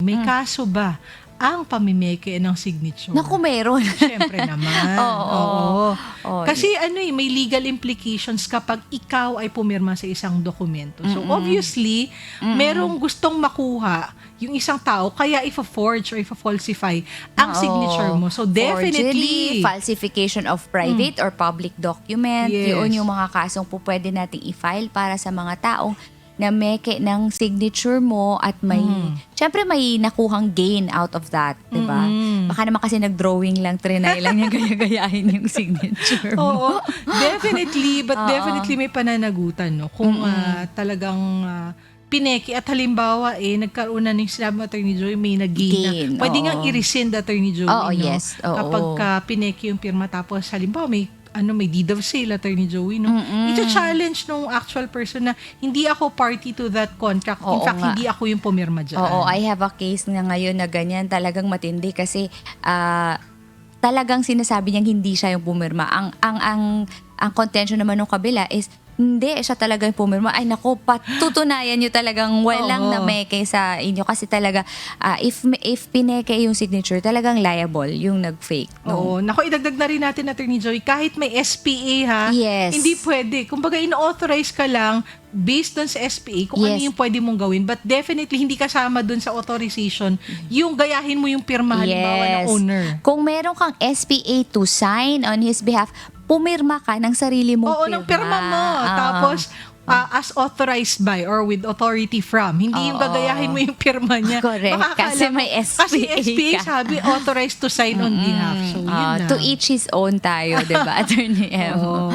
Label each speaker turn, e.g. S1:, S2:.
S1: may kaso ba ang pamimeke ng signature?
S2: Naku, meron.
S1: Siyempre naman.
S2: Oo.
S1: Kasi may legal implications kapag ikaw ay pumirma sa isang dokumento. So obviously, merong gustong makuha yung isang tao, kaya ifa-forge or ifa-falsify ang signature mo. So definitely,
S2: Forgery, falsification of private or public document,
S1: Yes.
S2: yun yung mga kasong po pwede nating i-file para sa mga taong na meke ng signature mo at may, syempre may nakuhang gain out of that, di ba? Baka naman kasi nag-drawing lang, trinay lang niya gaya-gayahin yung signature mo.
S1: Oo, definitely, but definitely may pananagutan, no? Kung talagang pineki at halimbawa nagkaroon na ng sinabi mo, Attorney Joey, may nag-gain na. Pwede ngang i-rescind, Attorney Joey,
S2: Oo,
S1: no?
S2: yes. Oo.
S1: Kapag pineki yung pirma tapos halimbawa may deed of sale, Attorney Joey, no? Ito-challenge nung actual person na hindi ako party to that contract. In
S2: Oo
S1: fact,
S2: nga.
S1: hindi ako yung pumirma dyan.
S2: Oo, I have a case na ngayon na ganyan, talagang matindi kasi talagang sinasabi niyang hindi siya yung pumirma. Ang contention naman ng kabila is hindi, siya talaga yung pumirma. Ay nako, patutunayan nyo talagang walang nameke sa inyo kasi talaga if pineke yung signature, talagang liable yung nag-fake. No?
S1: Oo. Naku, idagdag na rin natin, Attorney Joey, kahit may SPA ha,
S2: Yes.
S1: hindi pwede. Kumbaga, in-authorize ka lang based dun sa SPA kung ano
S2: Yes.
S1: yung pwede mong gawin. But definitely, hindi kasama dun sa authorization yung gayahin mo yung pirma halimbawa ng owner.
S2: Kung meron kang SPA to sign on his behalf, pumirma ka ng sarili mong
S1: Oo, ng pirma mo. Tapos, as authorized by or with authority from. Hindi yung gagayahin mo yung pirma niya.
S2: Correct.
S1: Baka
S2: Kasi
S1: akala
S2: may
S1: mo-
S2: SPA
S1: Kasi SPA
S2: ka.
S1: sabi, authorized to sign on behalf. So, yun na.
S2: To each his own tayo, di ba, Attorney M?
S1: Oo.